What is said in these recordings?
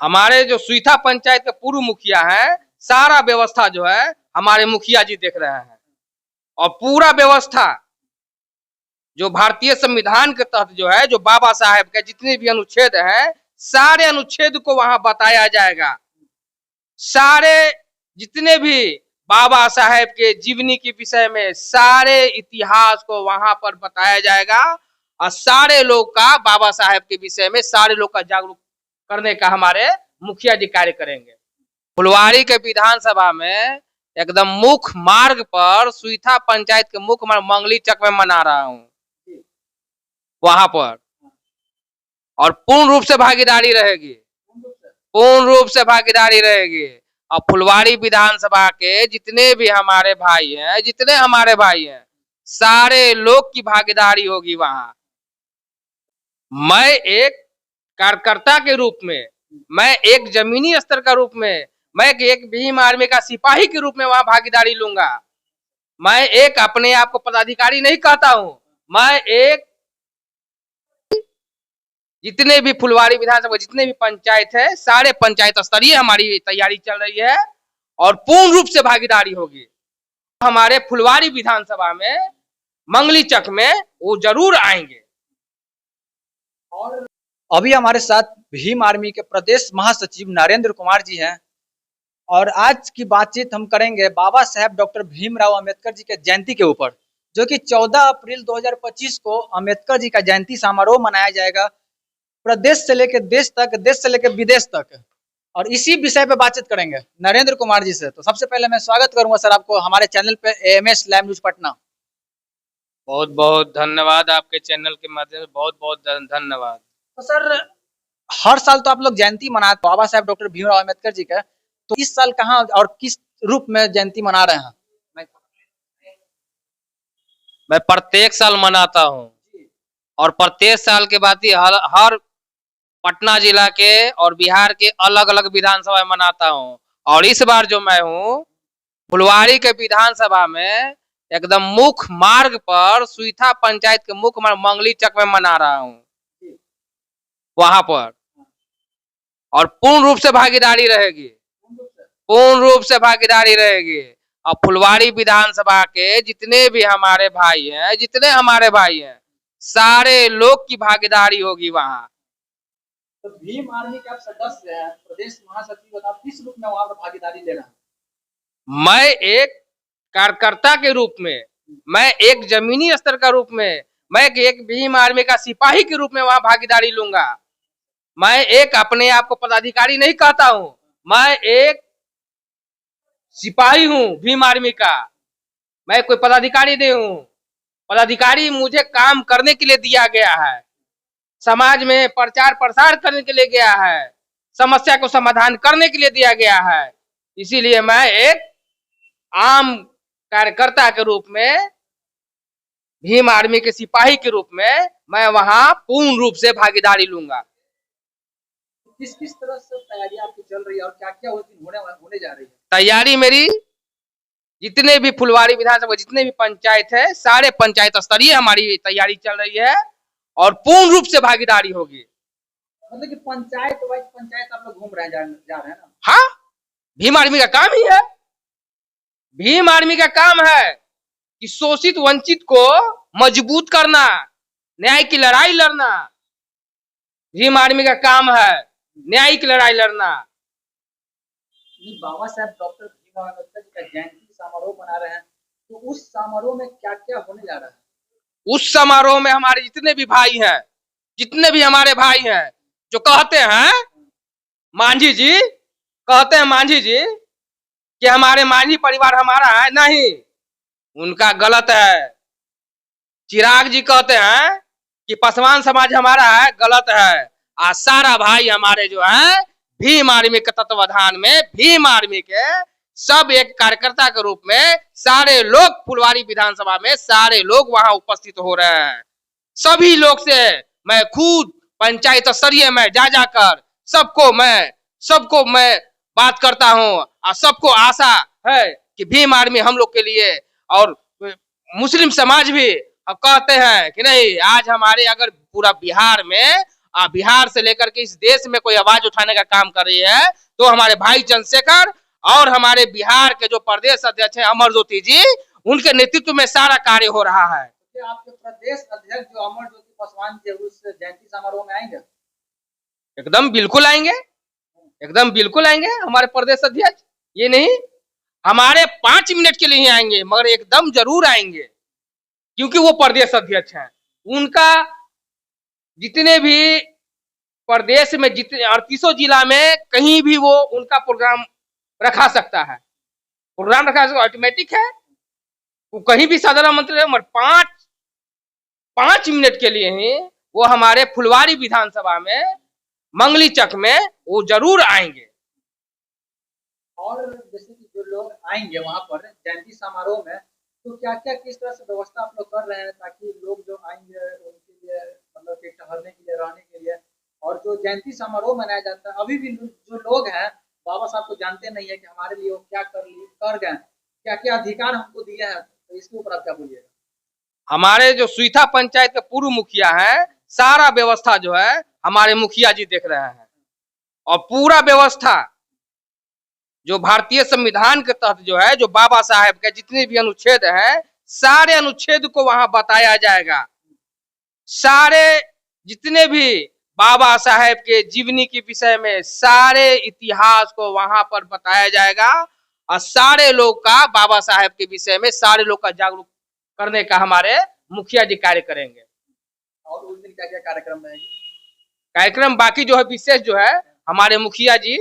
हमारे जो सुईथा पंचायत के पूर्व मुखिया हैं, सारा व्यवस्था जो है हमारे मुखिया जी देख रहे हैं। और पूरा व्यवस्था जो भारतीय संविधान के तहत जो है, जो बाबा साहेब के जितने भी अनुच्छेद हैं, सारे अनुच्छेद को वहां बताया जाएगा। सारे जितने भी बाबा साहेब के जीवनी के विषय में सारे इतिहास को वहां पर बताया जाएगा और सारे लोग का बाबा साहेब के विषय में सारे लोग का जागरूक करने का हमारे मुखिया जी कार्य करेंगे। फुलवारी के विधानसभा में एकदम मुख्य मार्ग पर सुईथा पंचायत के मुख्य मार्ग मंगली चक में मना रहा हूँ वहां पर, और पूर्ण रूप से भागीदारी रहेगी, पूर्ण रूप से भागीदारी रहेगी। और फुलवारी विधानसभा के जितने भी हमारे भाई हैं, जितने हमारे भाई हैं, सारे लोग की भागीदारी होगी वहां। मैं एक कार्यकर्ता के रूप में, मैं एक जमीनी स्तर का रूप में, मैं एक भीम आर्मी का सिपाही के रूप में वहां भागीदारी लूंगा। मैं एक अपने आप को पदाधिकारी नहीं कहता हूं, मैं एक जितने भी फुलवारी विधानसभा जितने भी पंचायत है, सारे पंचायत स्तरीय हमारी तैयारी चल रही है और पूर्ण रूप से भागीदारी होगी। हमारे फुलवारी विधानसभा में मंगली चक में वो जरूर आएंगे। और अभी हमारे साथ भीम आर्मी के प्रदेश महासचिव नरेंद्र कुमार जी हैं और आज की बातचीत हम करेंगे बाबा साहेब डॉक्टर भीमराव अंबेडकर जी के जयंती के ऊपर, जो कि 14 अप्रैल 2025 को अंबेडकर जी का जयंती समारोह मनाया जाएगा, प्रदेश से लेकर देश तक, देश से लेकर विदेश तक। और इसी विषय पे बातचीत करेंगे नरेंद्र कुमार जी से। तो सबसे पहले मैं स्वागत करूंगा सर आपको हमारे चैनल पे AMS लाइव न्यूज पटना। बहुत बहुत धन्यवाद, आपके चैनल के माध्यम से बहुत बहुत धन्यवाद। तो सर हर साल तो आप लोग जयंती मनाते बाबा साहेब डॉक्टर भीमराव अम्बेडकर जी का, तो इस साल कहाँ और किस रूप में जयंती मना रहे हैं? मैं प्रत्येक साल मनाता हूँ और प्रत्येक साल के बाद ही हर पटना जिला के और बिहार के अलग अलग विधानसभा में मनाता हूँ। और इस बार जो मैं हूँ फुलवारी के विधानसभा में एकदम मुख्य मार्ग पर सुईथा पंचायत के मुख्य मार्ग मंगली चक में मना रहा हूँ वहां पर, और पूर्ण रूप से भागीदारी रहेगी, पूर्ण रूप से भागीदारी रहेगी। और फुलवारी विधानसभा के जितने भी हमारे भाई हैं, जितने हमारे भाई हैं, सारे लोग की भागीदारी होगी वहां। तो भीम आर्मी के आप सदस्य हैं, प्रदेश महासचिव, आप किस रूप में वहां पर भागीदारी ले रहे हैं? मैं एक कार्यकर्ता के रूप में, मैं एक जमीनी स्तर का रूप में, मैं एक भीम आर्मी का सिपाही के रूप में वहां भागीदारी लूंगा। मैं एक अपने आप को पदाधिकारी नहीं कहता हूं, मैं एक सिपाही हूं भीम आर्मी का, मैं कोई पदाधिकारी नहीं हूं। पदाधिकारी मुझे काम करने के लिए दिया गया है, समाज में प्रचार प्रसार करने के लिए गया है, समस्या को समाधान करने के लिए दिया गया है। इसीलिए मैं एक आम कार्यकर्ता के रूप में, भीम आर्मी के सिपाही के रूप में मैं वहां पूर्ण रूप से भागीदारी लूंगा। किस किस तरह से तैयारी आपकी चल रही है और क्या क्या होने जा रही है? तैयारी मेरी जितने भी फुलवारी विधानसभा जितने भी पंचायत है, सारे पंचायत स्तरीय हमारी तैयारी चल रही है और पूर्ण रूप से भागीदारी होगी। मतलब कि पंचायत वाइज पंचायत आप लोग घूम रहे हैं, जा रहे हैं ना? हाँ, भीम आर्मी का काम ही है, भीम आर्मी का काम है कि शोषित वंचित को मजबूत करना, न्याय की लड़ाई लड़ना। भीम आर्मी का काम है न्याय की लड़ाई लड़ना। बाबा साहेब डॉक्टर भीमराव अम्बेडकर जी का जयंती समारोह मना रहे हैं, तो उस समारोह में क्या क्या होने जा रहा है? उस समारोह में हमारे जितने भी भाई हैं, जितने भी हमारे भाई हैं, जो कहते हैं मांझी जी, कहते हैं मांझी जी कि हमारे मांझी परिवार हमारा है, नहीं, उनका गलत है। चिराग जी कहते हैं कि पासवान समाज हमारा है, गलत है। और सारा भाई हमारे जो है भीम आर्मी के तत्वाधान में, भीम आर्मी के सब एक कार्यकर्ता के रूप में सारे लोग फुलवारी विधानसभा में सारे लोग वहां उपस्थित हो रहे हैं। सभी लोग से मैं खुद पंचायत स्तरीय में जा जाकर सबको मैं बात करता हूं और सबको आशा है कि भीम आर्मी हम लोग के लिए, और मुस्लिम समाज भी अब कहते हैं कि नहीं, आज हमारे अगर पूरा बिहार में बिहार से लेकर के इस देश में कोई आवाज उठाने का काम कर रही है तो हमारे भाई चंद्रशेखर और हमारे बिहार के जो प्रदेश अध्यक्ष हैं अमर ज्योति जी, उनके नेतृत्व में सारा कार्य हो रहा है। क्या आपके प्रदेश अध्यक्ष जो अमर ज्योति पासवान जी उस जयंती समारोह में आएंगे? एकदम बिल्कुल आएंगे, एकदम बिल्कुल आएंगे हमारे प्रदेश अध्यक्ष। ये नहीं हमारे 5 मिनट के लिए ही आएंगे, मगर एकदम जरूर आएंगे, क्योंकि वो प्रदेश अध्यक्ष हैं। उनका जितने भी प्रदेश में जितने 38 जिला में कहीं भी वो उनका प्रोग्राम रखा सकता है, प्रोग्राम रखा ऑटोमेटिक है। वो कहीं भी साधारण मंत्री है, मगर 5 मिनट के लिए ही वो हमारे फुलवारी विधानसभा में मंगली चक में वो जरूर आएंगे। और जैसे कि जो लोग आएंगे वहां पर जयंती समारोह में, तो क्या क्या किस तरह से व्यवस्था आप लोग कर रहे हैं ताकि लोग जो आएंगे उनके लिए मतलब कि ठहरने के लिए, रहने के लिए, और जो जयंती समारोह मनाया जाता है अभी भी जो लोग हैं बाबा साहब को जानते नहीं है कि हमारे लिए वो क्या कर गए, क्या क्या अधिकार हमको दिया है, तो इसके ऊपर आप क्या बोलिएगा? हमारे जो सुईथा पंचायत के पूर्व मुखिया है, सारा व्यवस्था जो है हमारे मुखिया जी देख रहे हैं, और पूरा व्यवस्था जो भारतीय संविधान के तहत जो है, जो बाबा साहेब के जितने भी अनुच्छेद हैं, सारे अनुच्छेद को वहां बताया जाएगा। सारे जितने भी बाबा साहेब के जीवनी के विषय में सारे इतिहास को वहां पर बताया जाएगा, और सारे लोग का बाबा साहेब के विषय में सारे लोग का जागरूक करने का हमारे मुखिया जी कार्य करेंगे। और उस दिन क्या क्या कार्यक्रम रहेंगे? कार्यक्रम बाकी जो है विशेष जो है हमारे मुखिया जी,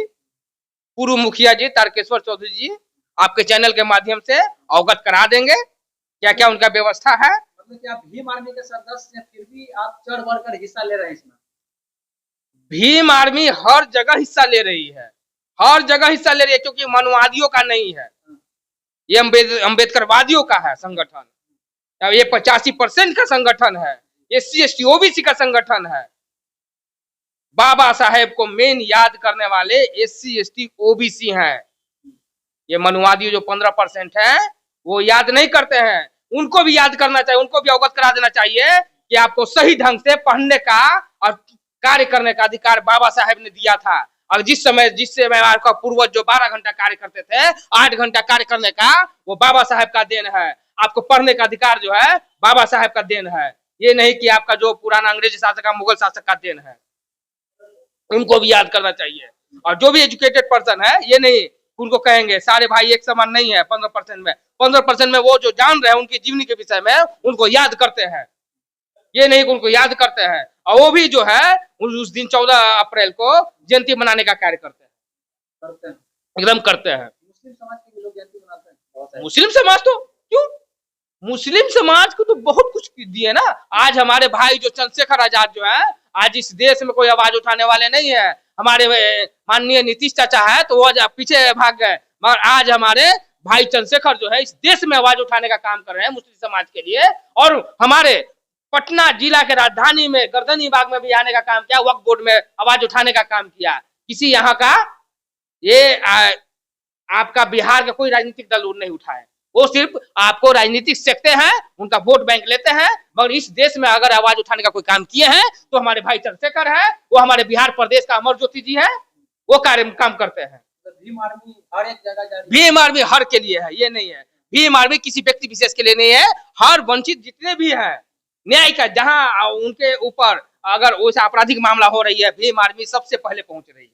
पूर्व मुखिया जी तारकेश्वर चौधरी जी आपके चैनल के माध्यम से अवगत करा देंगे क्या क्या उनका व्यवस्था है। मतलब कि आप भीम आर्मी के सदस्य हैं, फिर भी आप चढ़ बढ़ कर हिस्सा ले रहे हैं इसमें? भीम आर्मी हर जगह हिस्सा ले रही है, हर जगह हिस्सा ले रही है, क्योंकि मानवादियों का नहीं है, ये अम्बेडकरवादियों का है संगठन। ये 85% का संगठन है, SC ST OBC का संगठन है। बाबा साहेब को मेन याद करने वाले SC ST OBC हैं। ये मनुवादी जो 15% है वो याद नहीं करते हैं, उनको भी याद करना चाहिए, उनको भी अवगत करा देना चाहिए कि आपको सही ढंग से पढ़ने का और कार्य करने का अधिकार बाबा साहेब ने दिया था। और जिस समय आपका पूर्वज जो 12 घंटा कार्य करते थे, 8 घंटा कार्य करने का वो बाबा साहेब का देन है। आपको पढ़ने का अधिकार जो है बाबा साहेब का देन है, ये नहीं कि आपका जो पुराना अंग्रेजी शासक का, मुगल शासक का देन है। उनको भी याद करना चाहिए। और जो भी एजुकेटेड पर्सन है, ये नहीं उनको कहेंगे सारे भाई एक समान नहीं है। 15% में वो जो जान रहे हैं उनकी जीवनी के विषय में उनको याद करते हैं, ये नहीं उनको याद करते हैं। और वो भी जो है उस दिन 14 अप्रैल को जयंती मनाने का कार्य करते हैं, एकदम करते हैं। मुस्लिम समाज के लोग जयंती मनाते हैं? मुस्लिम समाज तो क्यों, मुस्लिम समाज को तो बहुत कुछ दिए ना। आज हमारे भाई जो चंद्रशेखर आजाद जो है, आज इस देश में कोई आवाज उठाने वाले नहीं है। हमारे माननीय नीतीश चाचा है तो वो पीछे भाग गए, मगर आज हमारे भाई चंद्रशेखर जो है इस देश में आवाज उठाने का काम कर रहे हैं मुस्लिम समाज के लिए। और हमारे पटना जिला के राजधानी में गर्दनी बाग में भी आने का काम किया, वक्फ बोर्ड में आवाज उठाने का काम किया। किसी यहाँ का ये आपका बिहार का कोई राजनीतिक दल नहीं उठाए, वो सिर्फ आपको राजनीतिक सेकते हैं, उनका वोट बैंक लेते हैं। मगर इस देश में अगर आवाज उठाने का कोई काम किए हैं तो हमारे भाई चंद्रशेखर है, वो हमारे बिहार प्रदेश का अमर ज्योति जी है, वो काम करते हैं। भीम आर्मी हर एक जगह जा रही है? भीम आर्मी हर के लिए है, ये नहीं है भीम आर्मी किसी व्यक्ति विशेष के लिए नहीं है। हर वंचित जितने भी है, न्याय का जहां उनके ऊपर अगर वैसा आपराधिक मामला हो रही है, भीम आर्मी सबसे पहले पहुंच रही है।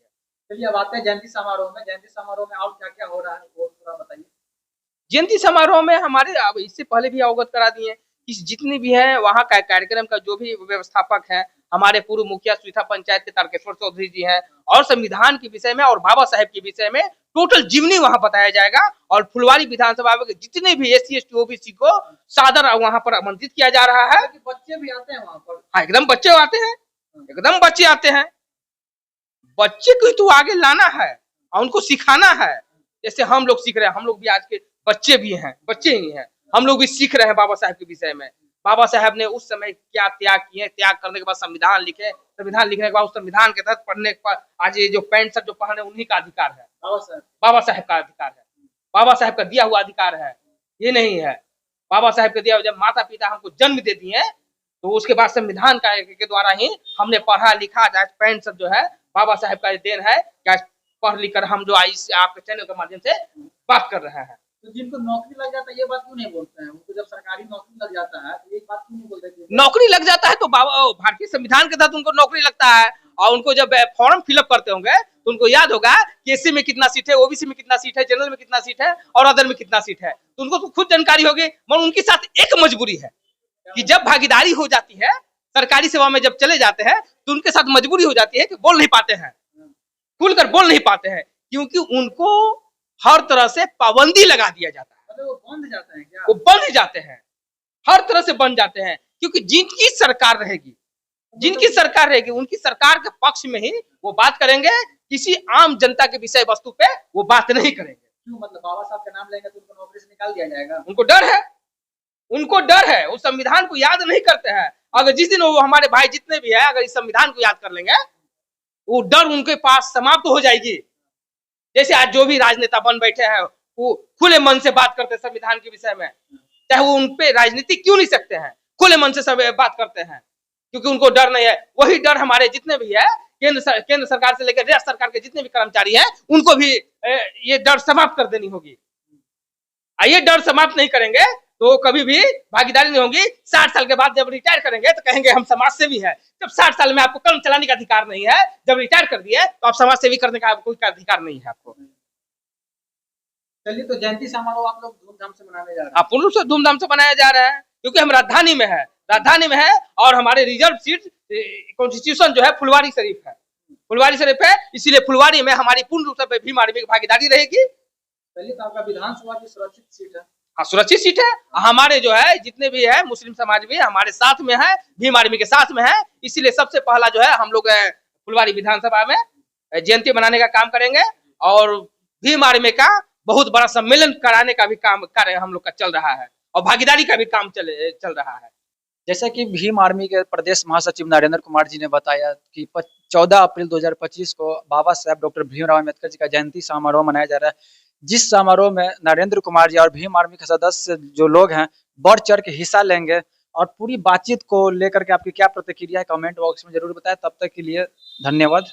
चलिए अब आते हैं जयंती समारोह में। जयंती समारोह में और क्या क्या हो रहा है वो थोड़ा बताइए। जयंती समारोह में हमारे अब इससे पहले भी अवगत करा दिए कि जितने भी हैं वहाँ का कार्यक्रम का जो भी व्यवस्थापक है हमारे पूर्व मुखिया सुईथा पंचायत के तारकेश्वर चौधरी जी हैं, और संविधान के विषय में और बाबा साहेब के विषय में टोटल जीवनी वहाँ बताया जाएगा। और फुलवारी विधानसभा में जितने भी SC ST OBC को सादर वहाँ पर आमंत्रित किया जा रहा है। बच्चे भी आते हैं वहाँ पर? हाँ, एकदम बच्चे आते हैं, एकदम बच्चे आते हैं। बच्चे को तो आगे लाना है और उनको सिखाना है, जैसे हम लोग सीख रहे हैं। हम लोग भी आज के बच्चे भी हैं, बच्चे ही हैं, हम लोग भी सीख रहे हैं बाबा साहेब के विषय में। बाबा साहेब ने उस समय क्या त्याग किए, त्याग करने के बाद संविधान लिखे, संविधान लिखने के बाद उस संविधान के तहत पढ़ने के बाद आज ये जो पैंट शर्ट जो पहने उन्हीं का अधिकार है, बाबा साहेब का अधिकार है, बाबा साहेब का दिया हुआ अधिकार है, ये नहीं है। बाबा साहेब का दिया हुआ, जब माता पिता हमको जन्म दे दिए तो उसके बाद संविधान के द्वारा ही हमने पढ़ा लिखा, आज पैंट सब जो है बाबा साहेब का देन है कि आज पढ़ लिख कर हम जो इस आपके चैनल के माध्यम से बात कर रहे हैं। तो जिनको नौकरी लग जाता है ये बात क्यों नहीं बोलते हैं? उनको जब सरकारी नौकरी लग जाता है तो ये बात क्यों नहीं बोलते कि नौकरी लग जाता है तो भारतीय संविधान के तहत उनको नौकरी लगता है, और उनको जब फॉर्म फिलअप करते होंगे तो उनको याद होगा कि एससी में कितना सीट है, ओबीसी में कितना सीट है, जनरल में कितना सीट है और अदर में कितना सीट है, तो उनको तो खुद जानकारी होगी। मगर उनके साथ एक मजबूरी है कि जब भागीदारी हो जाती है, सरकारी सेवा में जब चले जाते हैं तो उनके साथ मजबूरी हो जाती है कि बोल नहीं पाते हैं, खुलकर बोल नहीं पाते हैं, क्योंकि उनको हर तरह से पाबंदी लगा दिया जाता है। मतलब वो बंद जाते हैं क्या? वो बंध जाते हैं, हर तरह से बन जाते हैं, क्योंकि जिनकी सरकार रहेगी, उनकी सरकार के पक्ष में ही वो बात करेंगे, किसी आम जनता के विषय वस्तु पे वो बात नहीं करेंगे। क्यों? मतलब बाबा साहब का नाम लेंगे तो उनको नौकरी से निकाल दिया जाएगा? उनको डर है, वो संविधान को याद नहीं करते हैं। अगर जिस दिन वो हमारे भाई जितने भी है अगर इस संविधान को याद कर लेंगे, वो डर उनके पास समाप्त हो जाएगी। जैसे आज जो भी राजनेता बन बैठे हैं वो खुले मन से बात करते हैं संविधान के विषय में, चाहे वो उनपे राजनीति क्यों नहीं सकते हैं, खुले मन से सब बात करते हैं, क्योंकि उनको डर नहीं है। वही डर हमारे जितने भी है केंद्र सरकार से लेकर राज्य सरकार के जितने भी कर्मचारी हैं उनको भी ये डर समाप्त कर देनी होगी। ये डर समाप्त नहीं करेंगे तो कभी भी भागीदारी नहीं होगी। 60 साल के बाद जब रिटायर करेंगे तो कहेंगे हम समाज सेवी हैं। जब 60 साल में आपको कलम चलाने का अधिकार नहीं है, जब रिटायर कर दिए तो आप समाज सेवी करने का कोई अधिकार नहीं है आपको। चलिए, तो जयंती समारोह आप लोग धूमधाम से मनाने जा रहे हैं? पूर्ण रूप से धूमधाम से मनाया जा रहा है, क्योंकि हम राजधानी में है और हमारे रिजर्व सीट कॉन्स्टिट्यूशन जो है फुलवारी शरीफ है, इसीलिए फुलवारी में हमारी पूर्ण रूप से भीम आर्मी की भागीदारी रहेगी। चलिए, तो आपका विधानसभा की सुरक्षित सीट है? हाँ, सुरक्षित सीट है। हमारे जो है जितने भी है मुस्लिम समाज भी हमारे साथ में है, भीम आर्मी के साथ में है, इसीलिए सबसे पहला जो है हम लोग फुलवारी विधानसभा में जयंती मनाने का काम करेंगे और भीम आर्मी का बहुत बड़ा सम्मेलन कराने का भी कार्य हम लोग का चल रहा है और भागीदारी का भी काम चल रहा है। जैसा कि भीम आर्मी के प्रदेश महासचिव नरेंद्र कुमार जी ने बताया कि 14 अप्रैल 2025 को बाबा साहेब डॉक्टर भीमराव अम्बेडकर जी का जयंती समारोह मनाया जा रहा है, जिस समारोह में नरेंद्र कुमार जी और भीम आर्मी के सदस्य जो लोग हैं बढ़ चढ़ के हिस्सा लेंगे। और पूरी बातचीत को लेकर के आपकी क्या प्रतिक्रिया है कमेंट बॉक्स में जरूर बताएं। तब तक के लिए धन्यवाद।